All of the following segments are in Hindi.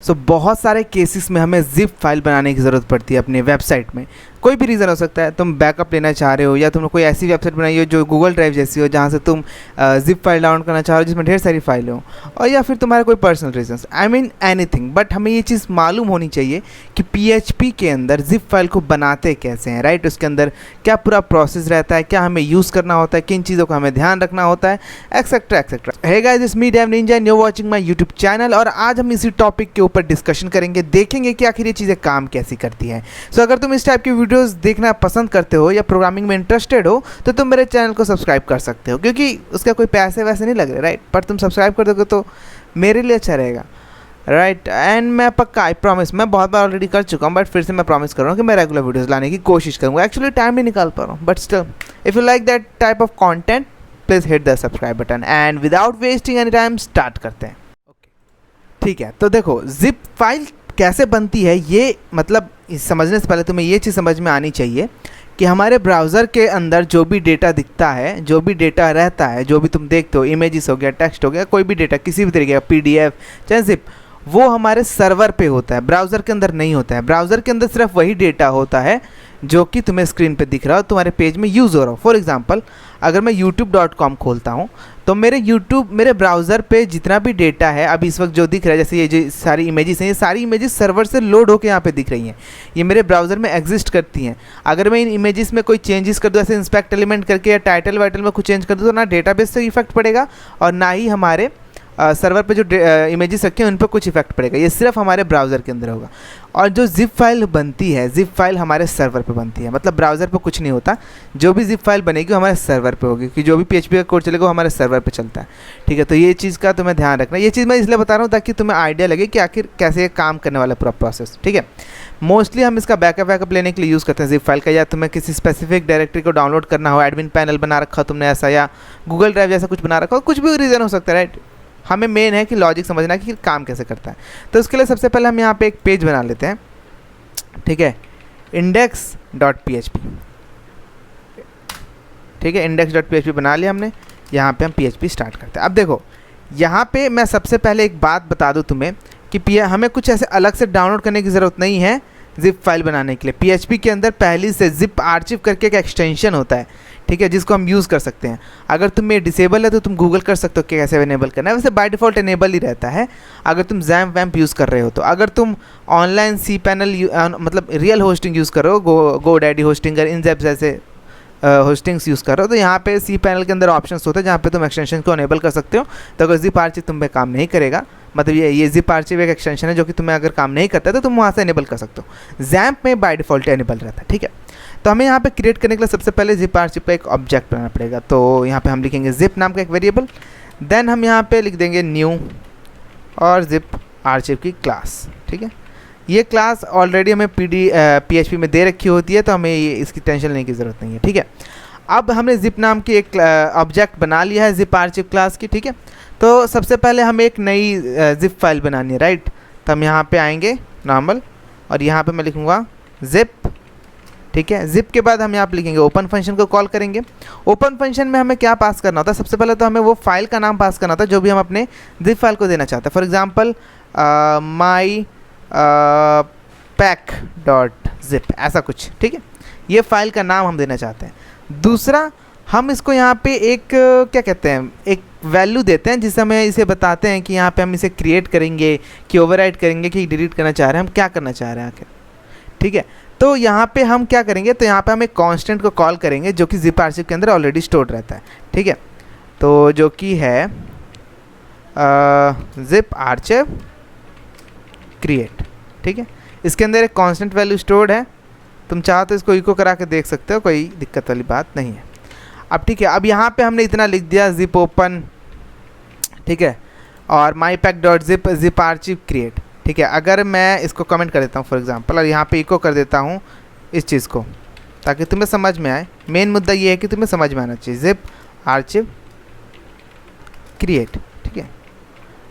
सो बहुत सारे केसेस में हमें जिप फाइल बनाने की ज़रूरत पड़ती है अपने वेबसाइट में। कोई भी रीज़न हो सकता है, तुम बैकअप लेना चाह रहे हो या तुमने कोई ऐसी वेबसाइट बनाई हो जो गूगल ड्राइव जैसी हो जहाँ से तुम जिप फाइल डाउनलोड करना चाह रहे हो जिसमें ढेर सारी फाइलें हो, और या फिर तुम्हारे कोई personal reasons, I mean anything. But हमें ये चीज़ मालूम होनी चाहिए कि PHP के अंदर जिप फाइल को बनाते कैसे हैं, राइट। उसके अंदर क्या पूरा प्रोसेस रहता है, क्या हमें यूज़ करना होता है, किन चीज़ों का हमें ध्यान रखना होता है, etcetera etcetera. Hey guys, this me Dev ninja and you are watching my YouTube channel. और आज हम इसी टॉपिक के ऊपर डिस्कशन करेंगे, देखेंगे कि आखिर ये चीज़ें काम कैसी करती हैं। सो अगर तुम इस टाइप की वीडियोस देखना पसंद करते हो या प्रोग्रामिंग में इंटरेस्टेड हो तो तुम मेरे चैनल को सब्सक्राइब कर सकते हो, क्योंकि उसका कोई पैसे वैसे नहीं लग रहे, राइट। पर तुम सब्सक्राइब कर दोगे तो मेरे लिए अच्छा रहेगा, राइट। एंड मैं पक्का, आई प्रॉमिस, मैं बहुत बार ऑलरेडी कर चुका हूँ बट फिर से मैं प्रॉमिस कर रहा हूँ कि मैं रेगुलर वीडियोस लाने की कोशिश करूँगा। एक्चुअली टाइम नहीं निकाल पा रहा हूँ, but still if you like that type of content please hit the subscribe button. And without wasting any time start करते हैं। ठीक है, तो देखो जिप फाइल कैसे बनती है, ये मतलब समझने से पहले तुम्हें ये चीज़ समझ में आनी चाहिए कि हमारे ब्राउज़र के अंदर जो भी डेटा दिखता है, जो भी डेटा रहता है, जो भी तुम देखते हो, इमेजेस हो गया, टेक्स्ट हो गया, कोई भी डेटा किसी भी तरीके का, PDF चाहे जिप, वो हमारे सर्वर पे होता है, ब्राउज़र के अंदर नहीं होता है। ब्राउज़र के अंदर सिर्फ वही डेटा होता है जो कि तुम्हें स्क्रीन पे दिख रहा हो, तुम्हारे पेज में यूज़ हो रहा हो। फॉर एग्जांपल, अगर मैं youtube.com खोलता हूँ तो मेरे ब्राउज़र पे जितना भी डेटा है अभी इस वक्त जो दिख रहा है, जैसे ये जो सारी इमेजेस हैं, ये सारी इमेजेस सर्वर से लोड होकर यहाँ पे दिख रही हैं, ये मेरे ब्राउज़र में एग्जिस्ट करती हैं। अगर मैं इन इमेजेस में कोई चेंजेस कर दूँ, ऐसे इंस्पेक्ट एलिमेंट करके या टाइटल वाइटल में कुछ चेंज कर दूँ, तो ना डेटाबेस से इफेक्ट पड़ेगा और ना ही हमारे सर्वर पे जो इमेजेस रखे हैं उन पर कुछ इफेक्ट पड़ेगा। ये सिर्फ हमारे ब्राउज़र के अंदर होगा। और जो जिप फाइल बनती है, जिप फाइल हमारे सर्वर पे बनती है, मतलब ब्राउज़र पे कुछ नहीं होता। जो भी जिप फाइल बनेगी वो हमारे सर्वर पे होगी, कि जो भी PHP का कोड चलेगा वो हमारे सर्वर पे चलता है, ठीक है। तो ये चीज़ का तुम्हें ध्यान रखना। ये चीज़ मैं इसलिए बता रहा हूँ ताकि तुम्हें आइडिया लगे कि आखिर कैसे ये काम करने वाला पूरा प्रोसेस, ठीक है। मोस्टली हम इसका बैकअप लेने के लिए यूज़ करते हैं जिप फाइल का, या तुम्हें किसी स्पेसिफिक डायरेक्टरी को डाउनलोड करना हो, एडमिन पैनल बना रखा हो तुमने ऐसा, या गूगल ड्राइव जैसा कुछ बना रखा हो, कुछ भी रीज़न हो सकता है, राइट। हमें मेन है कि लॉजिक समझना कि काम कैसे करता है। तो उसके लिए सबसे पहले हम यहाँ पे एक पेज बना लेते हैं, ठीक है, index.php, ठीक है। index.php बना लिया हमने। यहाँ पे हम PHP स्टार्ट करते हैं। अब देखो, यहाँ पे मैं सबसे पहले एक बात बता दूँ तुम्हें कि हमें कुछ ऐसे अलग से डाउनलोड करने की ज़रूरत नहीं है जिप फाइल बनाने के लिए। PHP के अंदर पहले से जिप आर्चिव करके एक एक्सटेंशन होता है, ठीक है, जिसको हम यूज़ कर सकते हैं। अगर तुम में डिसेबल है तो तुम गूगल कर सकते हो कि कैसे इनेबल करना है। वैसे बाय डिफ़ॉल्ट इनेबल ही रहता है अगर तुम XAMPP वैम्प यूज़ कर रहे हो तो। अगर तुम ऑनलाइन cPanel मतलब रियल होस्टिंग यूज़ कर रहे हो, GoDaddy होस्टिंग, InZep जैसे होस्टिंग्स यूज़ कर रहे हो, तो यहाँ पे cPanel के अंदर ऑप्शंस होते हैं जहाँ पे तुम एक्सटेंशन को इनेबल कर सकते हो। तो अगर जिप आर्चिव तुम पे काम नहीं करेगा, मतलब ये जिप आर्चिव एक एक्सटेंशन है जो कि तुम्हें अगर काम नहीं करता है तो तुम वहाँ से इनेबल कर सकते हो। XAMPP में बाय डिफ़ॉल्ट इनेबल रहता है, ठीक है। तो हमें यहाँ पे क्रिएट करने के लिए सबसे पहले जिप आर्चिव का एक ऑब्जेक्ट बनाना पड़ेगा। तो यहाँ पे हम लिखेंगे जिप नाम का एक वेरिएबल, देन हम यहाँ पे लिख देंगे न्यू और जिप आर्चिव की क्लास, ठीक है। ये क्लास ऑलरेडी हमें PHP में दे रखी होती है, तो हमें इसकी टेंशन लेने की ज़रूरत नहीं है, ठीक है। अब हमने जिप नाम की एक ऑब्जेक्ट बना लिया है जिप आर्चिव क्लास की, ठीक है। तो सबसे पहले हमें एक नई जिप फाइल बनानी है, राइट। तो हम यहाँ पे आएंगे नॉर्मल, और यहाँ पे मैं लिखूँगा जिप, ठीक है। जिप के बाद हम यहाँ पे लिखेंगे ओपन फंक्शन को कॉल करेंगे। ओपन फंक्शन में हमें क्या पास करना होता है, सबसे पहले तो हमें वो फाइल का नाम पास करना होता है जो भी हम अपने जिप फाइल को देना चाहते हैं। फॉर एग्जांपल माई pack.zip ऐसा कुछ, ठीक है। ये फाइल का नाम हम देना चाहते हैं। दूसरा, हम इसको यहाँ पे एक क्या कहते हैं, एक वैल्यू देते हैं जिससे हमें इसे बताते हैं कि यहाँ पे हम इसे क्रिएट करेंगे कि ओवरराइट करेंगे कि डिलीट करना चाह रहे हैं, हम क्या करना चाह रहे हैं आखिर, ठीक है। तो यहाँ पे हम क्या करेंगे, तो यहाँ पे हम एक कांस्टेंट को कॉल करेंगे जो कि जिप आर्चिव के अंदर ऑलरेडी स्टोर्ड रहता है, ठीक है। तो जो कि है जिप आर्चिव क्रिएट, ठीक है। इसके अंदर एक कांस्टेंट वैल्यू स्टोर्ड है, तुम चाहो तो इसको इको करा के देख सकते हो, कोई दिक्कत वाली बात नहीं है। अब ठीक है, अब यहाँ पे हमने इतना लिख दिया जिप ओपन, ठीक है, और mypack.zip जिप आर्चिव क्रिएट, ठीक है। अगर मैं इसको कमेंट कर देता हूँ फॉर एग्जांपल, और यहाँ पे इको कर देता हूँ इस चीज़ को ताकि तुम्हें समझ में आए। मेन मुद्दा ये है कि तुम्हें समझ में आना चाहिए, जिप आर्चिव क्रिएट, ठीक है।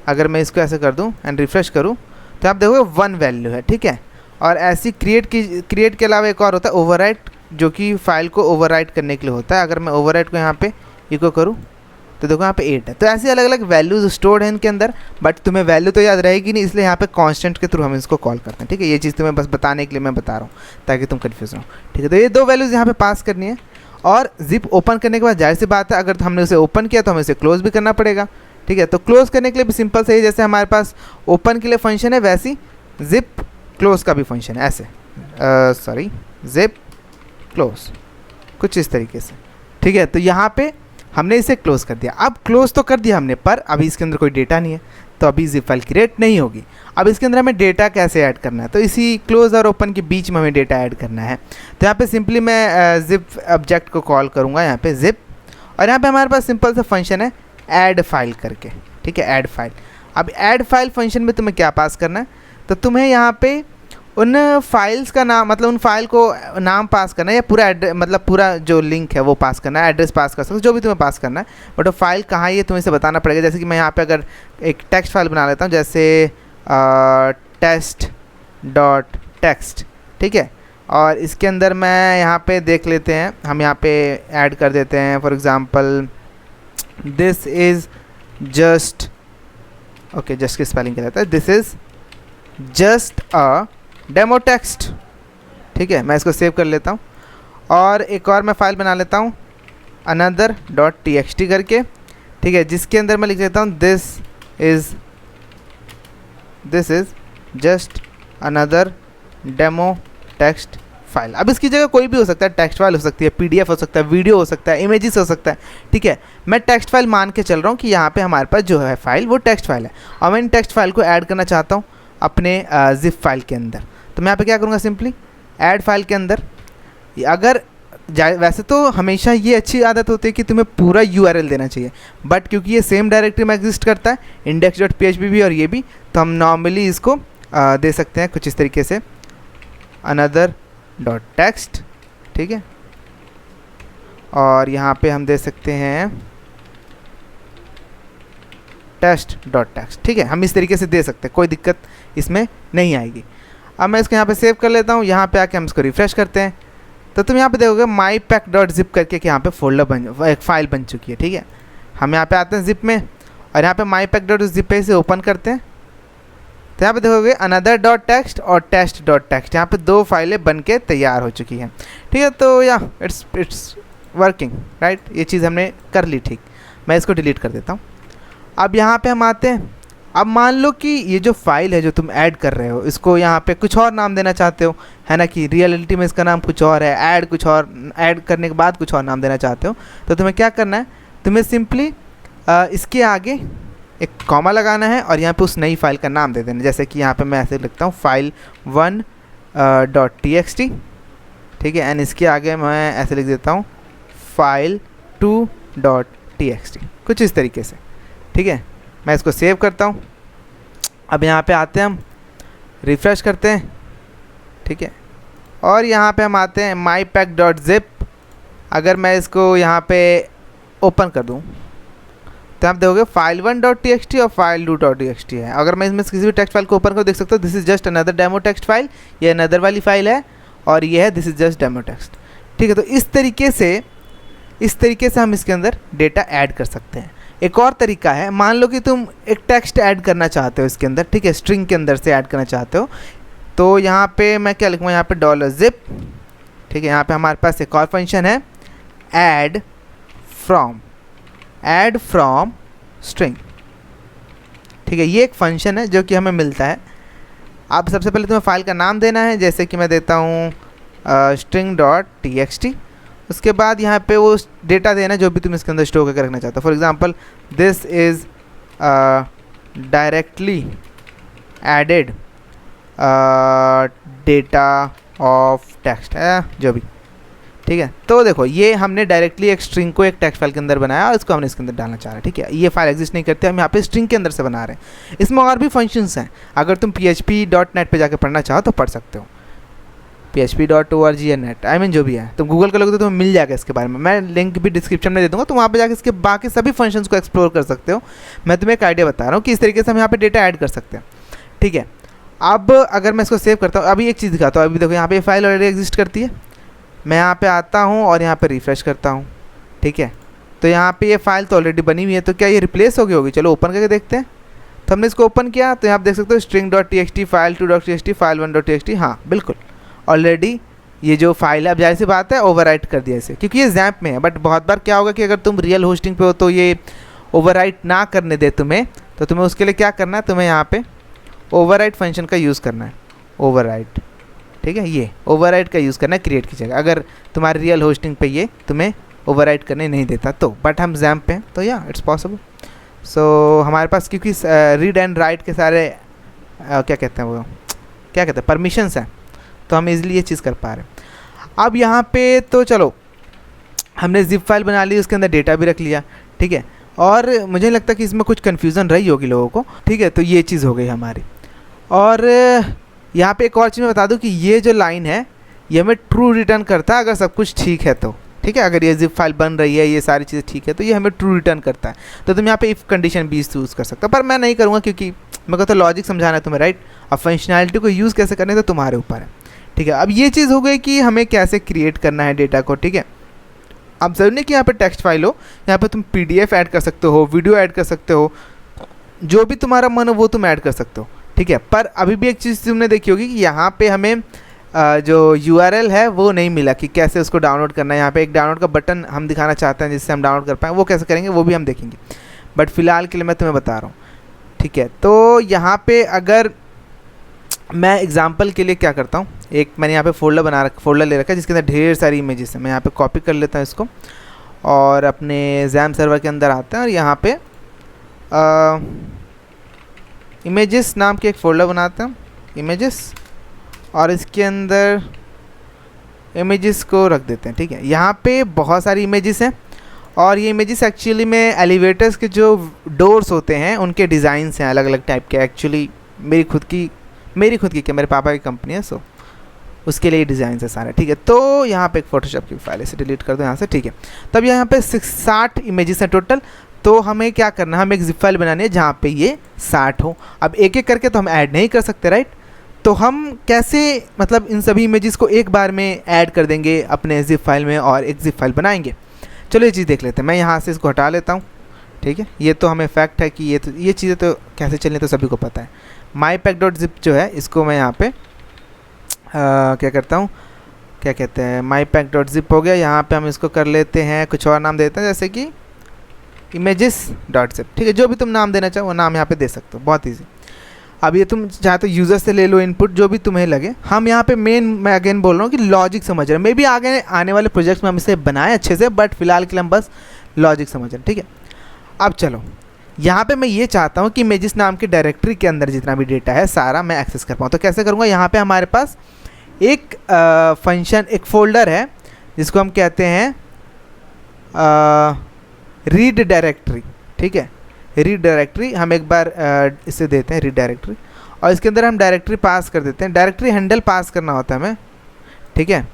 अगर मैं इसको ऐसे कर दूँ एंड रिफ्रेश करूँ तो आप देखोगे 1 वैल्यू है, ठीक है। और ऐसी क्रिएट के अलावा एक और होता है ओवरराइट, जो कि फाइल को ओवरराइट करने के लिए होता है। अगर मैं ओवरराइट को यहाँ पे इको करूँ तो देखो यहाँ पे 8 है। तो ऐसी अलग अलग वैल्यूज स्टोर्ड हैं इनके अंदर, बट तुम्हें वैल्यू तो याद रहेगी नहीं, इसलिए यहाँ पे कांस्टेंट के थ्रू हम इसको कॉल करते हैं। ठीक है, ये चीज़ तुम्हें बस बताने के लिए मैं बता रहा हूँ ताकि तुम कन्फ्यूज हो। ठीक है, तो ये 2 वैल्यूज़ यहाँ पे पास करनी है। और जिप ओपन करने के बाद जाहिर सी बात है, अगर हमने उसे ओपन किया तो हमें इसे क्लोज भी करना पड़ेगा। ठीक है, तो क्लोज करने के लिए भी सिंपल से ही, जैसे हमारे पास ओपन के लिए फंक्शन है वैसी जिप क्लोज का भी फंक्शन है, ऐसे सॉरी जिप क्लोज, कुछ इस तरीके से। ठीक है, तो यहाँ पे हमने इसे क्लोज कर दिया। अब क्लोज तो कर दिया हमने, पर अभी इसके अंदर कोई डेटा नहीं है, तो अभी जिप फाइल क्रिएट नहीं होगी। अब इसके अंदर हमें डेटा कैसे ऐड करना है, तो इसी क्लोज और ओपन के बीच में हमें डेटा ऐड करना है। तो यहाँ पे सिंपली मैं जिप ऑब्जेक्ट को कॉल करूँगा, यहाँ पे जिप, और यहाँ पे हमारे पास सिंपल सा फंक्शन है ऐड फाइल करके। ठीक है, ऐड फाइल। अब ऐड फाइल फंक्शन में तुम्हें क्या पास करना है, तो तुम्हें यहाँ पे उन फाइल्स का नाम, मतलब उन फाइल को नाम पास करना है, या पूरा मतलब पूरा जो लिंक है वो पास करना है, एड्रेस पास कर सकते हो, जो भी तुम्हें पास करना है, बट वो फाइल कहाँ है ये तुम्हें इसे बताना पड़ेगा। जैसे कि मैं यहाँ पे अगर एक टेक्स्ट फाइल बना लेता हूँ, जैसे टेस्ट डॉट टेक्स्ट। ठीक है, और इसके अंदर मैं यहाँ पे देख लेते हैं, हम यहाँ पे ऐड कर देते हैं for example this is just, okay just की स्पेलिंग क्या रहता है, this is just a demo text. ठीक है, मैं इसको सेव कर लेता हूँ, और एक और मैं फाइल बना लेता हूँ another डॉट txt करके। ठीक है, जिसके अंदर मैं लिख देता हूँ this is just another demo text file. अब इसकी जगह कोई भी हो सकता है, टेक्स्ट फाइल हो सकती है, PDF हो सकता है, वीडियो हो सकता है, इमेजेस हो सकता है। ठीक है, मैं टेक्स्ट फाइल मान के चल रहा हूँ कि यहाँ पे हमारे पास जो है फाइल वो टेक्स्ट फाइल है, और मैं इन टेक्स्ट फाइल को ऐड करना चाहता हूँ अपने जिप फाइल के अंदर। तो मैं यहाँ पे क्या करूँगा, सिंपली ऐड फाइल के अंदर, अगर वैसे तो हमेशा ये अच्छी आदत होती है कि तुम्हें पूरा URL देना चाहिए, बट क्योंकि ये सेम डायरेक्टरी में एग्जिस्ट करता है, index.php भी और ये भी, तो हम नॉर्मली इसको दे सकते हैं कुछ इस तरीके से another डॉट टेक्स्ट। ठीक है, और यहाँ पे हम दे सकते हैं टेस्ट डॉट टेक्स्ट। ठीक है, हम इस तरीके से दे सकते हैं, कोई दिक्कत इसमें नहीं आएगी। अब मैं इसको यहाँ पे सेव कर लेता हूँ, यहाँ पे आके हम इसको रिफ्रेश करते हैं, तो तुम यहाँ पे देखोगे mypack.zip करके कि यहाँ पे फोल्डर एक फाइल बन चुकी है। ठीक है, हम यहाँ पे आते हैं जिप में, और यहाँ पे mypack.zip पे इसे ओपन करते हैं, तो यहाँ पे देखोगे another डॉट टेक्स्ट और टेस्ट डॉट टेक्स्ट, यहाँ पे 2 फाइलें बन के तैयार हो चुकी हैं। ठीक है, तो या इट्स वर्किंग राइट, ये चीज़ हमने कर ली। ठीक, मैं इसको डिलीट कर देता हूँ। अब यहाँ पे हम आते हैं, अब मान लो कि ये जो फाइल है जो तुम ऐड कर रहे हो, इसको यहाँ पे कुछ और नाम देना चाहते हो, है ना, कि रियलिटी में इसका नाम कुछ और है, ऐड कुछ और, ऐड करने के बाद कुछ और नाम देना चाहते हो, तो तुम्हें क्या करना है, तुम्हें सिंपली इसके आगे एक कॉमा लगाना है, और यहाँ पे उस नई फाइल का नाम दे देना। जैसे कि यहाँ पे मैं ऐसे लिखता हूँ file1 डॉट txt। ठीक है, एंड इसके आगे मैं ऐसे लिख देता हूँ file2 डॉट txt, कुछ इस तरीके से। ठीक है, मैं इसको सेव करता हूँ। अब यहाँ पे आते हैं, हम रिफ़्रेश करते हैं। ठीक है, और यहाँ पे हम आते हैं mypack.zip। अगर मैं इसको यहाँ पे ओपन कर दूँ तो आप देखोगे file1.txt और file2.txt है। अगर मैं इसमें किसी भी टेक्स्ट फाइल को ओपन कर देख सकता हूँ, this is just another demo text file, ये अनदर वाली फाइल है, और ये है this is just demo text. ठीक है, तो इस तरीके से हम इसके अंदर डेटा ऐड कर सकते हैं। एक और तरीका है, मान लो कि तुम एक टेक्स्ट ऐड करना चाहते हो इसके अंदर, ठीक है, स्ट्रिंग के अंदर से ऐड करना चाहते हो, तो यहाँ पे मैं क्या लिखूँगा, यहाँ पे $zip। ठीक है, यहाँ पे हमारे पास एक और फंक्शन है ऐड फ्रॉम स्ट्रिंग। ठीक है, ये एक फंक्शन है जो कि हमें मिलता है। अब सबसे पहले तुम्हें फाइल का नाम देना है, जैसे कि मैं देता हूँ string.txt। उसके बाद यहाँ पे वो डेटा देना जो भी तुम इसके अंदर स्टोर करके रखना चाहते हो। For example this is directly added data of text है, जो भी। ठीक है, तो देखो ये हमने डायरेक्टली एक स्ट्रिंग को एक टेक्स्ट फाइल के अंदर बनाया और इसको हमने इसके अंदर डालना चाह रहे हैं। ठीक है, ये फाइल एग्जिस्ट नहीं करती, हम यहाँ पे स्ट्रिंग के अंदर से बना रहे हैं। इसमें और भी फंक्शंस हैं, अगर तुम php.net पे जाकर पढ़ना चाहो तो पढ़ सकते हो, php.org या net, आई मीन जो भी है, तुम गूगल करोगे तो तुम्हें मिल जाएगा इसके बारे में। मैं लिंक भी डिस्क्रिप्शन में दे दूँगा, तुम वहाँ पर जाकर इसके बाकी सभी फंक्शंस को एक्सप्लोर कर सकते हो। मैं तुम्हें एक आइडिया बता रहा हूँ कि इस तरीके से हम यहाँ पर डेटा ऐड कर सकते हैं। ठीक है, अब अगर मैं इसको सेव करता हूँ, अभी एक चीज़ दिखाता हूँ। अभी देखो यहाँ पे फाइल ऑलरेडी एग्जिस्ट करती है। मैं यहाँ पे आता हूँ और यहाँ पे रिफ़्रेश करता हूँ। ठीक है, तो यहाँ पे ये फाइल तो ऑलरेडी बनी हुई है, तो क्या ये रिप्लेस हो गई होगी? चलो ओपन करके देखते हैं। तो हमने इसको ओपन किया तो यहाँ आप देख सकते हो string.txt, file2.txt, file1.txt। हाँ बिल्कुल, ऑलरेडी ये जो फाइल है, अब जाहिर सी बात है ओवरराइट कर दिया इसे, क्योंकि ये जैम्प में है। बट बहुत बार क्या होगा कि अगर तुम रियल होस्टिंग पे हो तो ये ओवरराइट ना करने दे तुम्हें, तो तुम्हें उसके लिए क्या करना है, तुम्हें यहाँ पे ओवरराइट फंक्शन का यूज़ करना है, ओवरराइट। ठीक है, ये ओवरराइट का यूज़ करना है क्रिएट की जगह, अगर तुम्हारी रियल होस्टिंग पे ये तुम्हें ओवरराइट करने नहीं देता तो। बट हम जैम्प पे हैं तो या इट्स पॉसिबल। सो हमारे पास क्योंकि रीड एंड राइट के सारे क्या कहते हैं वो, क्या कहते हैं, परमिशंस हैं, तो हम इजीली ये चीज़ कर पा रहे हैं। अब यहाँ पे तो चलो हमने जिप फाइल बना ली, उसके अंदर डेटा भी रख लिया। ठीक है, और मुझे नहीं लगता कि इसमें कुछ कन्फ्यूज़न रही होगी लोगों को। ठीक है, तो ये चीज़ हो गई हमारी। और यहाँ पे एक और चीज़ मैं बता दूँ कि ये जो लाइन है ये हमें ट्रू रिटर्न करता है अगर सब कुछ ठीक है तो। ठीक है, अगर ये जिप फाइल बन रही है, ये सारी चीज़ें ठीक है, तो ये हमें ट्रू रिटर्न करता है। तो तुम यहाँ पे इफ़ कंडीशन भी यूज़ कर सकते हो, पर मैं नहीं करूँगा क्योंकि मेरे को तो लॉजिक समझाना है तुम्हें, राइट। अब फंक्शनैलिटी को यूज़ कैसे करने तो तुम्हारे ऊपर है। ठीक है, अब ये चीज़ हो गई कि हमें कैसे क्रिएट करना है डेटा को। ठीक है, अब ज़रूरी नहीं कि यहाँ पे टेक्स्ट फाइल हो, यहाँ पे तुम PDF ऐड कर सकते हो, वीडियो ऐड कर सकते हो, जो भी तुम्हारा मन हो वो तुम ऐड कर सकते हो। ठीक है, पर अभी भी एक चीज़ तुमने देखी होगी कि यहाँ पे हमें जो URL है वो नहीं मिला कि कैसे उसको डाउनलोड करना है। यहाँ पे एक डाउनलोड का बटन हम दिखाना चाहते हैं जिससे हम डाउनलोड कर पाएँ, वो कैसे करेंगे वो भी हम देखेंगे, बट फ़िलहाल के लिए मैं तुम्हें बता रहा हूँ। ठीक है, तो यहाँ पे अगर मैं एग्जांपल के लिए क्या करता हूँ, एक मैंने यहाँ पे फोल्डर ले रखा है जिसके अंदर ढेर सारी इमेजेस हैं। मैं यहाँ पे कॉपी कर लेता हूँ इसको और अपने जैम सर्वर के अंदर आता है और यहाँ पे इमेजेस नाम के एक फ़ोल्डर बनाते हैं, इमेजेस, और इसके अंदर इमेजेस को रख देते हैं। ठीक है, यहाँ पे बहुत सारी इमेजेस हैं और ये इमेजेस एक्चुअली में एलिवेटर्स के जो डोर्स होते हैं उनके डिज़ाइंस हैं अलग अलग टाइप के। एक्चुअली मेरी खुद की क्या, मेरे पापा की कंपनी है, सो उसके लिए डिज़ाइन है सारे। ठीक है, तो यहाँ पे एक फोटोशॉप की फाइल इसे डिलीट कर दो यहाँ से। ठीक है, तब यहाँ पे 60 इमेजेस हैं टोटल। तो हमें क्या करना है, हमें एक जिप फाइल बनानी है जहाँ पे ये 60 हो। अब एक एक करके तो हम ऐड नहीं कर सकते, राइट। तो हम कैसे, मतलब इन सभी इमेजेस को एक बार में ऐड कर देंगे अपने जिप फाइल में और एक जिप फाइल बनाएंगे। चलो ये चीज़ देख लेते हैं। मैं यहाँ से इसको हटा लेता हूँ। ठीक है, ये तो हमें फैक्ट है कि ये चीज़ें तो कैसे चलनी तो सभी को पता है। mypack.zip जो है इसको मैं यहाँ पे क्या करता हूँ, क्या कहते हैं, mypack.zip हो गया। यहाँ पे हम इसको कर लेते हैं, कुछ और नाम देते हैं जैसे कि images.zip। ठीक है, जो भी तुम नाम देना चाहो वो नाम यहाँ पे दे सकते हो, बहुत ईजी। अब ये तुम चाहे तो यूज़र से ले लो इनपुट, जो भी तुम्हें लगे। हम यहाँ पे मैं अगेन बोल रहा हूँ कि लॉजिक समझ रहे हैं। मे बी आगे आने वाले प्रोजेक्ट्स में हम इसे बनाएं अच्छे से, बट फिलहाल के लिए हम बस लॉजिक समझ रहे हैं। ठीक है, अब चलो यहाँ पे मैं ये चाहता हूँ कि इमेजेस नाम की डायरेक्टरी के अंदर जितना भी डेटा है सारा मैं एक्सेस कर पाऊँ। तो कैसे करूँगा, यहाँ पे हमारे पास एक फंक्शन, एक फ़ोल्डर है जिसको हम कहते हैं रीड डायरेक्टरी। ठीक है, रीड डायरेक्टरी हम एक बार इसे देते हैं रीड डायरेक्टरी, और इसके अंदर हम डायरेक्टरी पास कर देते हैं। डायरेक्टरी हैंडल पास करना होता है हमें। ठीक है,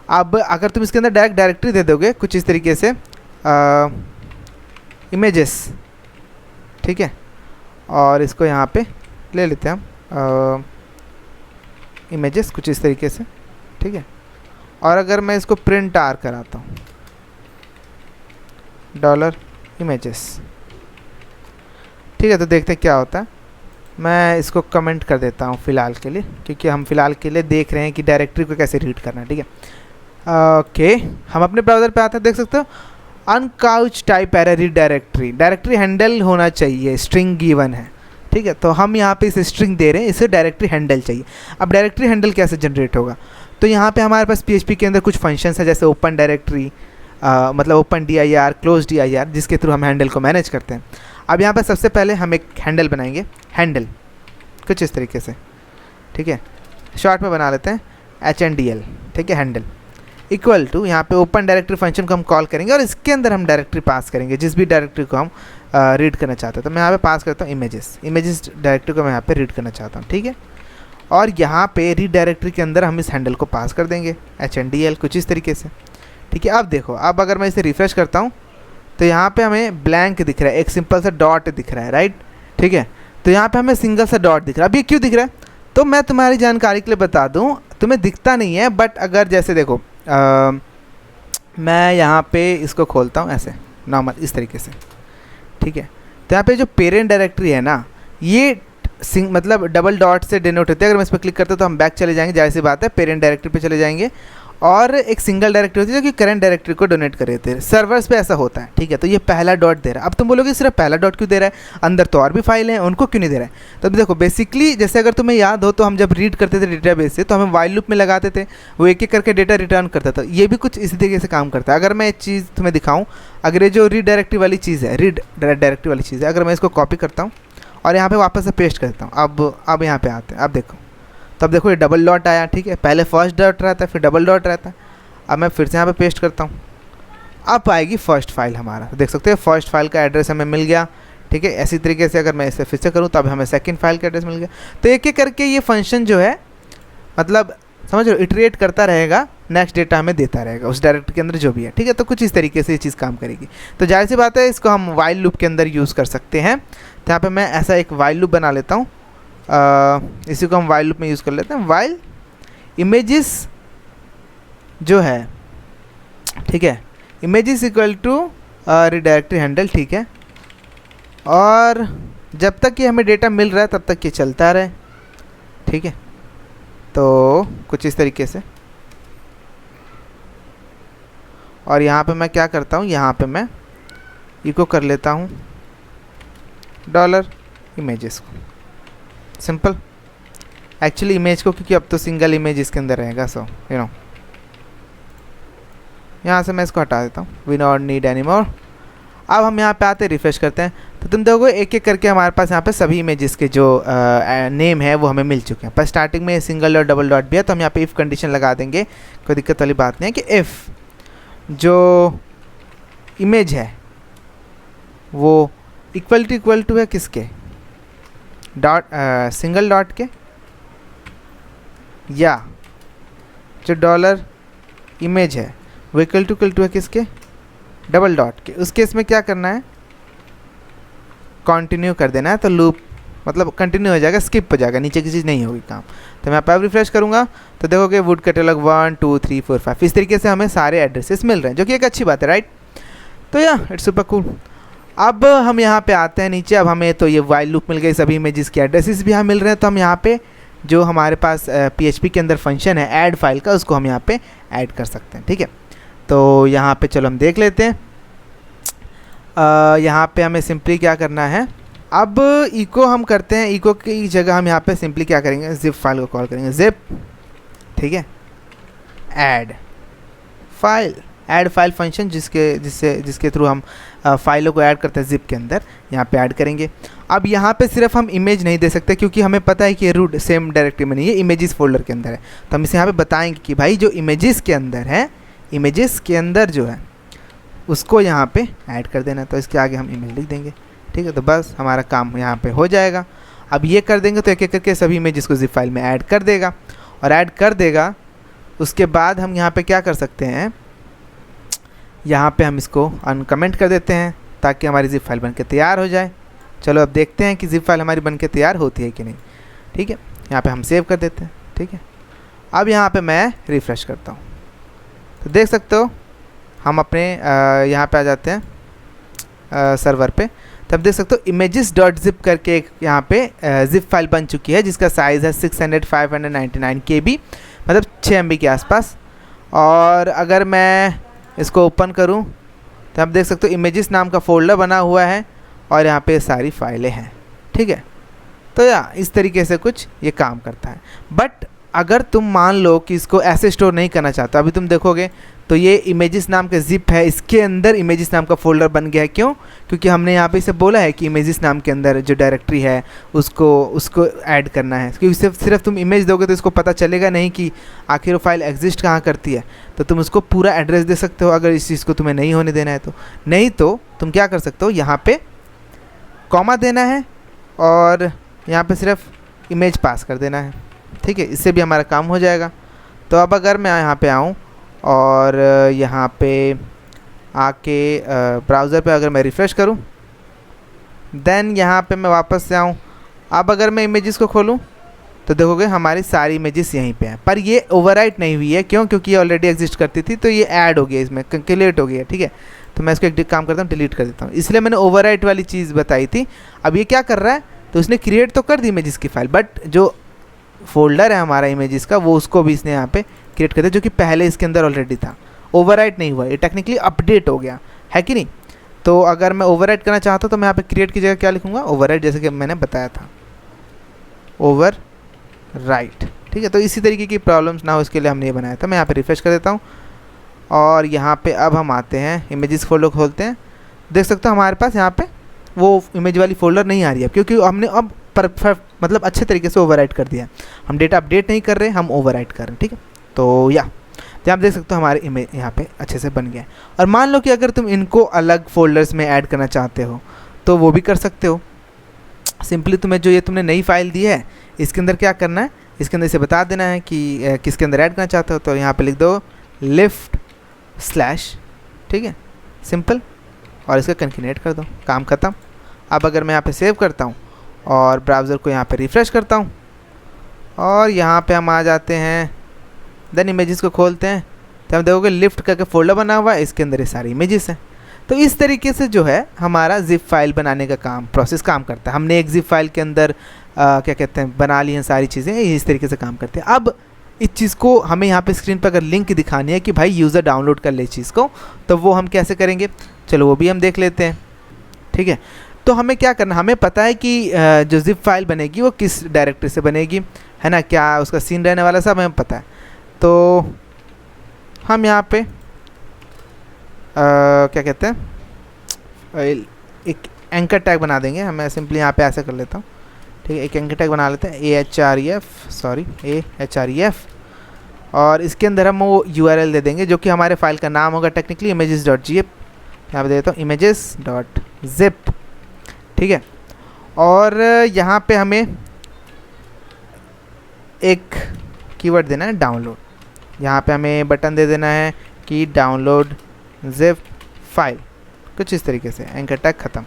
अब अगर तुम इसके अंदर डायरेक्ट डायरेक्टरी दे दोगे कुछ इस तरीके से इमेजेस, ठीक है, और इसको यहाँ पे ले लेते हैं हम इमेजेस कुछ इस तरीके से। ठीक है, और अगर मैं इसको प्रिंट आर कराता हूँ $images, ठीक है, तो देखते हैं क्या होता है। मैं इसको कमेंट कर देता हूँ फ़िलहाल के लिए, क्योंकि हम फ़िलहाल के लिए देख रहे हैं कि डायरेक्टरी को कैसे रीड करना है। ठीक है, ओके, हम अपने ब्राउज़र पे आते हैं, देख सकते हो अनकाउच type error read directory, directory handle होना चाहिए, स्ट्रिंग गिवन है। ठीक है, तो हम यहाँ पे इसे स्ट्रिंग दे रहे हैं, इसे डायरेक्टरी हैंडल चाहिए। अब डायरेक्टरी हैंडल कैसे जनरेट होगा, तो यहाँ पे हमारे पास PHP के अंदर कुछ फंक्शंस है जैसे ओपन डायरेक्टरी, मतलब ओपन dir, क्लोज dir, जिसके थ्रू हम हैंडल को मैनेज करते हैं। अब यहाँ पर सबसे पहले हम एक हैंडल बनाएंगे, हैंडल कुछ इस तरीके से। ठीक है, शॉर्ट में बना लेते हैं HNDL। ठीक है, हैंडल इक्वल टू, यहाँ पे ओपन डायरेक्टरी फंक्शन को हम कॉल करेंगे और इसके अंदर हम डायरेक्टरी पास करेंगे जिस भी डायरेक्टरी को हम रीड करना चाहते हैं। तो मैं यहाँ पे पास करता हूँ इमेजेस डायरेक्टरी को मैं यहाँ पे रीड करना चाहता हूँ। ठीक है, और यहाँ पे रीड डायरेक्टरी के अंदर हम इस हैंडल को पास कर देंगे HNDL कुछ इस तरीके से। ठीक है, अब देखो, अब अगर मैं इसे रिफ्रेश करता हूँ तो यहाँ पे हमें ब्लैंक दिख रहा है, एक सिंपल सा डॉट दिख रहा है, राइट। ठीक है, तो यहाँ पे हमें सिंगल सा डॉट दिख रहा है। अब ये क्यों दिख रहा है, तो मैं तुम्हारी जानकारी के लिए बता दूँ, तुम्हें दिखता नहीं है, बट अगर जैसे देखो मैं यहाँ पे इसको खोलता हूँ ऐसे, नॉर्मल इस तरीके से, ठीक है। तो यहाँ पे जो पेरेंट डायरेक्टरी है ना, ये मतलब डबल डॉट से डिनोट होते हैं। अगर मैं इस पर क्लिक करता हूँ तो हम बैक चले जाएंगे, जाहिर सी बात है पेरेंट डायरेक्टरी पे चले जाएंगे। और एक सिंगल डायरेक्टरी होती है जो कि करंट डायरेक्टरी को डोनेट कर देते हैं। सर्वर्स पे ऐसा होता है, ठीक है। तो ये पहला डॉट दे रहा है। अब तुम बोलोगे सिर्फ पहला डॉट क्यों दे रहा है, अंदर तो और भी फाइल हैं, उनको क्यों नहीं दे रहा है। तो देखो बेसिकली जैसे अगर तुम्हें याद हो तो हम जब रीड करते थे डेटाबेस से तो हमें वाइल लूप में लगाते थे, वो एक एक करके डेटा रिटर्न करता था। ये भी कुछ इसी तरीके से काम करता है। अगर मैं एक चीज़ तुम्हें दिखाऊँ, अगर ये जो रीड डायरेक्टरी वाली चीज़ है, रीड डायरेक्टरी वाली चीज़ है, अगर मैं इसको कॉपी करता हूँ और यहाँ पे वापस से पेस्ट करता हूँ, अब यहाँ पे आते हैं, अब देखो, तब देखो ये डबल डॉट आया, ठीक है। पहले फर्स्ट डॉट रहता है, फिर डबल डॉट रहता है। अब मैं फिर से यहाँ पे पेस्ट करता हूँ, अब आएगी फर्स्ट फाइल हमारा। तो देख सकते हैं फर्स्ट फाइल का एड्रेस हमें मिल गया, ठीक है। इसी तरीके से अगर मैं इसे फिर से करूँ तब हमें सेकंड फाइल का एड्रेस मिल गया। तो एक एक करके ये फंक्शन जो है, मतलब समझ लो, इटरेट करता रहेगा, नेक्स्ट डेटा हमें देता रहेगा उस डायरेक्टरी के अंदर जो भी है, ठीक है। तो कुछ इस तरीके से ये चीज़ काम करेगी। तो जाहिर सी बात है इसको हम वाइल लूप के अंदर यूज़ कर सकते हैं। तो यहाँ पे मैं ऐसा एक वाइल लूप बना लेता हूँ, इसी को हम वाइल लूप में यूज़ कर लेते हैं। वाइल इमेजेस जो है, ठीक है, इमेजेस इक्वल टू रिडायरेक्टरी हैंडल, ठीक है। और जब तक ये हमें डेटा मिल रहा है तब तक ये चलता रहे, ठीक है। तो कुछ इस तरीके से। और यहाँ पे मैं क्या करता हूँ, यहाँ पे मैं इको कर लेता हूँ डॉलर इमेजेस को, सिंपल। एक्चुअली इमेज को, क्योंकि अब तो सिंगल इमेज इसके अंदर रहेगा, सो यू नो यहाँ से मैं इसको हटा देता हूँ, we not need any more. अब हम यहाँ पे आते रिफ्रेश करते हैं तो तुम देखोगे एक एक करके हमारे पास यहाँ पे सभी इमेजेस के जो नेम है वो हमें मिल चुके हैं। पर स्टार्टिंग में सिंगल डॉट डबल डॉट भी है, तो हम यहाँ पे इफ़ कंडीशन लगा देंगे, कोई दिक्कत वाली बात नहीं है, कि इफ़ जो इमेज है वो इक्वल टू है किसके, डॉट सिंगल डॉट के, या जो डॉलर इमेज है वो इक्वल टू है किसके, डबल डॉट के। उस केस में क्या करना है, कंटिन्यू कर देना है। तो लूप मतलब कंटिन्यू हो जाएगा, स्किप हो जाएगा, नीचे की चीज़ नहीं होगी काम। तो मैं अब रिफ्रेश करूँगा तो देखोगे वुड कैटलॉग 1 2 3 4 5 इस तरीके से हमें सारे एड्रेसेस मिल रहे हैं, जो कि एक अच्छी बात है, राइट। तो या इट्स सुपर कूल। अब हम यहाँ पे आते हैं नीचे। अब हमें तो ये वाइल लूप मिल गई, सभी इमेजेस के एड्रेसेस भी यहाँ मिल रहे हैं। तो हम यहाँ पे जो हमारे पास PHP के अंदर फंक्शन है ऐड फाइल का, उसको हम यहाँ पे ऐड कर सकते हैं, ठीक है। तो यहाँ पे चलो हम देख लेते हैं। यहाँ पे हमें सिंपली क्या करना है, अब इको हम करते हैं। इको की जगह हम यहाँ पे सिंपली क्या करेंगे, जिप फाइल को कॉल करेंगे, जिप, ठीक है, ऐड फाइल फंक्शन जिसके थ्रू हम फाइलों को ऐड करते हैं जिप के अंदर, यहाँ पे ऐड करेंगे। अब यहाँ पे सिर्फ हम इमेज नहीं दे सकते, क्योंकि हमें पता है कि ये रूट सेम डायरेक्टरी में नहीं है, इमेजेस फोल्डर के अंदर है। तो हम इसे यहाँ पे बताएंगे कि भाई जो इमेजेस के अंदर है, इमेजेस के अंदर जो है उसको यहाँ पे ऐड कर देना। तो इसके आगे हम इमेज लिख देंगे, ठीक है। तो बस हमारा काम यहाँ पे हो जाएगा। अब ये कर देंगे तो एक एक करके सभी इमेजेस को जिप फाइल में ऐड कर देगा, और ऐड कर देगा उसके बाद हम यहाँ पे क्या कर सकते हैं, यहाँ पे हम इसको अनकमेंट कर देते हैं ताकि हमारी जिप फाइल बन के तैयार हो जाए। चलो अब देखते हैं कि जिप फाइल हमारी बन के तैयार होती है कि नहीं, ठीक है। यहाँ पे हम सेव कर देते हैं, ठीक है। अब यहाँ पे मैं रिफ़्रेश करता हूँ तो देख सकते हो हम अपने यहाँ पे आ जाते हैं सर्वर पे। तब देख सकते हो images.zip करके एक यहाँ पे जिप फाइल बन चुकी है, जिसका साइज़ है 599 KB, मतलब 6 MB के आसपास। और अगर मैं इसको ओपन करूँ तो आप देख सकते हो इमेजेस नाम का फ़ोल्डर बना हुआ है और यहाँ पे सारी फाइलें हैं, ठीक है। तो या इस तरीके से कुछ ये काम करता है। बट अगर तुम मान लो कि इसको ऐसे स्टोर नहीं करना चाहते, अभी तुम देखोगे तो ये इमेजेस नाम का जिप है, इसके अंदर इमेजेस नाम का फ़ोल्डर बन गया है। क्यों? क्योंकि हमने यहाँ पे इसे बोला है कि इमेजेस नाम के अंदर जो डायरेक्टरी है उसको ऐड करना है। क्योंकि सिर्फ तुम इमेज दोगे तो इसको पता चलेगा नहीं कि आखिर वो फाइल एग्जिस्ट कहाँ करती है। तो तुम उसको पूरा एड्रेस दे सकते हो अगर इस चीज़ को तुम्हें नहीं होने देना है तो। नहीं तो तुम क्या कर सकते हो, यहाँ पर कॉमा देना है और यहाँ पर सिर्फ इमेज पास कर देना है, ठीक है। इससे भी हमारा काम हो जाएगा। तो अब अगर मैं यहाँ पे आऊँ और यहाँ पे आके ब्राउज़र पे अगर मैं रिफ़्रेश करूँ, देन यहाँ पे मैं वापस से आऊँ। अब अगर मैं इमेजेस को खोलूँ तो देखोगे हमारी सारी इमेजेस यहीं पे हैं, पर ये ओवरराइट नहीं हुई है। क्यों? क्योंकि ये ऑलरेडी एग्जिस्ट करती थी, तो ये ऐड हो गया, इसमें कैलकुलेट हो गया, ठीक है। तो तो मैं इसको एक काम करता हूँ, डिलीट कर देता हूँ। इसलिए मैंने ओवरराइट वाली चीज़ बताई थी। अब ये क्या कर रहा है, तो उसने क्रिएट तो कर दी इमेजेस की फाइल, बट जो फोल्डर है हमारा इमेजेस का वो उसको भी इसने यहाँ पे क्रिएट कर दिया, जो कि पहले इसके अंदर ऑलरेडी था। ओवरराइट नहीं हुआ, ये टेक्निकली अपडेट हो गया है कि नहीं। तो अगर मैं ओवरराइट करना चाहता हूँ तो मैं यहाँ पे क्रिएट की जगह क्या लिखूँगा, ओवरराइट, जैसे कि मैंने बताया था, ओवरराइट। ठीक है, तो इसी तरीके की प्रॉब्लम्स ना हो इसके लिए हमने ये बनाया था। मैं यहाँ पे रिफ्रेश कर देता हूँ और यहाँ पे अब हम आते हैं, इमेजेस फोल्डर खोलते हैं। देख सकते हो हमारे पास यहाँ पे वो इमेज वाली फोल्डर नहीं आ रही है, क्योंकि हमने अब परफेक्ट मतलब अच्छे तरीके से ओवरराइट कर दिया है। हम डेटा अपडेट नहीं कर रहे, हम ओवरराइट कर रहे हैं। ठीक है, तो आप देख सकते हो हमारे इमेज यहाँ पे अच्छे से बन गया है। और मान लो कि अगर तुम इनको अलग फोल्डर्स में ऐड करना चाहते हो तो वो भी कर सकते हो। सिंपली तुम्हें जो ये तुमने नई फाइल दी है इसके अंदर क्या करना है, इसके अंदर इसे बता देना है कि किसके अंदर ऐड करना चाहते हो। तो यहाँ पे लिख दो लिफ्ट स्लैश, ठीक है, सिंपल, और इसका कन्फिनेट कर दो, काम खत्म। अब अगर मैं यहाँ पे सेव करता हूँ और ब्राउज़र को यहाँ पे रिफ़्रेश करता हूँ और यहाँ पे हम आ जाते हैं, देन इमेजेस को खोलते हैं, तो हम देखोगे लिफ्ट करके फोल्डर बना हुआ है, इसके अंदर ये सारी इमेजेस हैं। तो इस तरीके से जो है हमारा जिप फाइल बनाने का प्रोसेस काम करता है। हमने एक जिप फाइल के अंदर क्या कहते हैं बना ली हैं सारी चीज़ें, इस तरीके से काम करते हैं। अब इस चीज़ को हमें यहाँ पे स्क्रीन पर अगर लिंक दिखानी है कि भाई यूज़र डाउनलोड कर ले चीज़ को, तो वो हम कैसे करेंगे, चलो वो भी हम देख लेते हैं। ठीक है, तो हमें क्या करना, हमें पता है कि जो जिप फाइल बनेगी वो किस डायरेक्टरी से बनेगी, है ना, क्या उसका सीन रहने वाला, सब हमें पता है। तो हम यहाँ पे क्या कहते हैं एक एंकर टैग बना देंगे। मैं सिंपली यहाँ पे ऐसे कर लेता हूँ। ठीक है, एक एंकर टैग बना लेते हैं, AHREF, और इसके अंदर हम वो URL दे देंगे जो कि हमारे फाइल का नाम होगा टेक्निकली images.zip। यहाँ पे दे देता हूँ images.zip। ठीक है, और यहाँ पे हमें एक कीवर्ड देना है डाउनलोड। यहाँ पे हमें बटन दे देना है कि डाउनलोड जिप फाइल, कुछ इस तरीके से, एंकर टैग खत्म।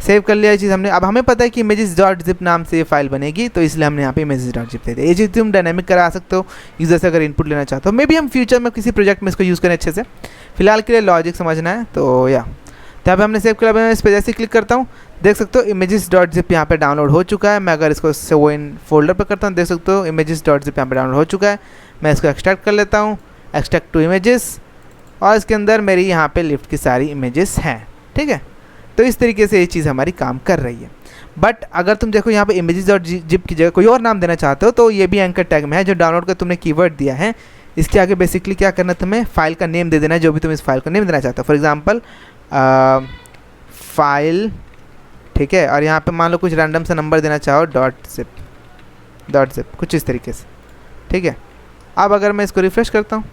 सेव कर लिया ये चीज़ हमने। अब हमें पता है कि images.zip नाम से ये फाइल बनेगी, तो इसलिए हमने यहाँ पे images.zip दे दिया। ये चीज़ तुम डायनेमिक करा सकते हो यूज़र से अगर इनपुट लेना चाहते हो। मे बी हम फ्यूचर में किसी प्रोजेक्ट में इसको यूज़ करें अच्छे से, फिलहाल के लिए लॉजिक समझना है। तो यहाँ पे हमने सेव किया। मैं इस पर जैसे क्लिक करता हूँ, देख सकते हो images.zip यहाँ पे डाउनलोड हो चुका है। मैं अगर इसको शो इन फोल्डर पर करता हूँ, देख सकते हो images.zip यहाँ पे डाउनलोड हो चुका है। मैं इसको एक्सट्रैक्ट कर लेता हूँ, एक्सट्रैक्ट टू इमेजेस, और इसके अंदर मेरी यहाँ पे लिफ्ट की सारी इमेजेस हैं। ठीक है, तो इस तरीके से ये चीज़ हमारी काम कर रही है। बट अगर तुम देखो यहाँ पे images.zip की जगह कोई और नाम देना चाहते हो, तो ये भी एंकर टैग में है। जो डाउनलोड का तुमने कीवर्ड दिया है, इसके आगे बेसिकली क्या करना है, तुम्हें फाइल का नेम दे देना है, जो भी तुम इस फाइल को नेम देना चाहते हो। फॉर एग्जाम्पल फाइल, ठीक है, और यहाँ पे मान लो कुछ रैंडम सा नंबर देना चाहो, .zip, कुछ इस तरीके से। ठीक है, अब अगर मैं इसको रिफ्रेश करता हूँ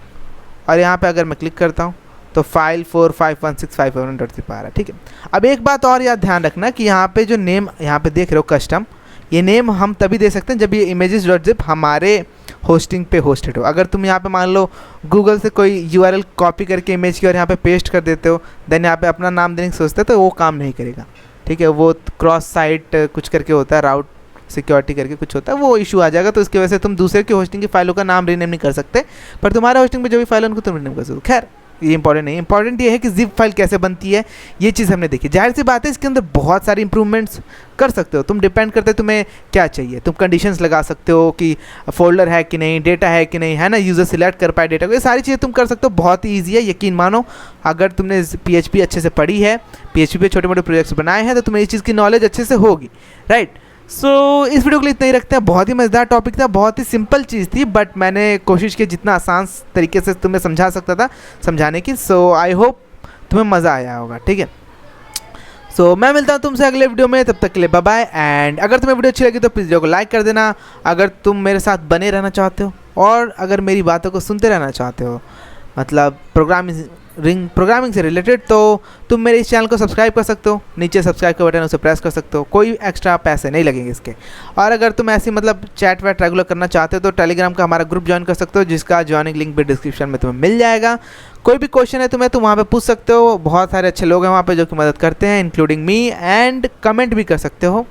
और यहाँ पे अगर मैं क्लिक करता हूँ तो फाइल 45165.zip आ रहा है। ठीक है, अब एक बात और याद ध्यान रखना कि यहाँ पे जो नेम यहाँ पे देख रहे हो कस्टम, ये नेम हम तभी दे सकते हैं जब ये images.zip हमारे होस्टिंग पे होस्टेड हो। अगर तुम यहाँ पे मान लो गूगल से कोई URL कॉपी करके इमेज की और यहाँ पे पेस्ट कर देते हो, देन यहाँ पे अपना नाम देने की सोचते हो, तो वो काम नहीं करेगा। ठीक है, वो क्रॉस साइट कुछ करके होता है, राउट सिक्योरिटी करके कुछ होता है, वो इशू आ जाएगा। तो इसकी वजह से तुम दूसरे की होस्टिंग की फाइलों का नाम रीनेम नहीं कर सकते, पर तुम्हारे होस्टिंग पे जो भी फाइल है उनको तुम रीनेम कर सकते हो। खैर ये इंपॉर्टेंट नहीं, इंपॉर्टेंट ये है कि जिप फाइल कैसे बनती है, ये चीज़ हमने देखी। जाहिर सी बात है इसके अंदर बहुत सारी इंप्रूवमेंट्स कर सकते हो तुम, डिपेंड करते हो तुम्हें क्या चाहिए। तुम कंडीशंस लगा सकते हो कि फोल्डर है कि नहीं, डेटा है कि नहीं, है ना, यूज़र सिलेक्ट कर पाए डेटा को, ये सारी चीज़ें तुम कर सकते हो। बहुत ही ईजी है, यकीन मानो। अगर तुमने PHP अच्छे से पढ़ी है, PHP पे छोटे मोटे प्रोजेक्ट्स बनाए हैं, तो तुम्हें इस चीज़ की नॉलेज अच्छे से होगी, राइट। सो इस वीडियो के लिए इतना ही रखते हैं। बहुत ही मज़ेदार टॉपिक था, बहुत ही सिंपल चीज़ थी, बट मैंने कोशिश की जितना आसान तरीके से तुम्हें समझा सकता था समझाने की। सो आई होप तुम्हें मज़ा आया होगा। ठीक है, सो मैं मिलता हूँ तुमसे अगले वीडियो में, तब तक के लिए बाय बाय। एंड अगर तुम्हें वीडियो अच्छी लगी तो प्लीज़ वीडियो को लाइक कर देना। अगर तुम मेरे साथ बने रहना चाहते हो और अगर मेरी बातों को सुनते रहना चाहते हो, मतलब प्रोग्रामिंग से रिलेटेड, तो तुम मेरे इस चैनल को सब्सक्राइब कर सकते हो। नीचे सब्सक्राइब का बटन, उसे प्रेस कर सकते हो, कोई एक्स्ट्रा पैसे नहीं लगेंगे इसके। और अगर तुम ऐसी मतलब चैट वैट रेगुलर करना चाहते हो तो टेलीग्राम का हमारा ग्रुप ज्वाइन कर सकते हो, जिसका ज्वाइनिंग लिंक भी डिस्क्रिप्शन में तुम्हें मिल जाएगा। कोई भी क्वेश्चन है तुम्हें, तुम वहाँ पे पूछ सकते हो। बहुत सारे अच्छे लोग हैं वहाँ पे जो कि मदद करते हैं, इंक्लूडिंग मी, एंड कमेंट भी कर सकते हो,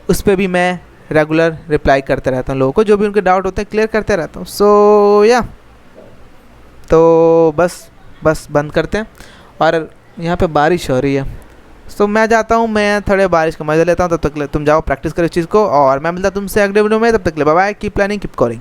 उस पर भी मैं रेगुलर रिप्लाई करते रहता हूँ। लोगों को जो भी उनके डाउट होते हैं क्लियर करते रहता हूँ। सो तो बस बंद करते हैं। और यहाँ पे बारिश हो रही है, तो मैं जाता हूँ, मैं थोड़े बारिश का मज़ा लेता हूँ। तब तक तुम जाओ प्रैक्टिस करो इस चीज़ को, और मैं मिलता तुमसे अगले वीडियो में। तब तक ले bye bye, keep planning keep calling.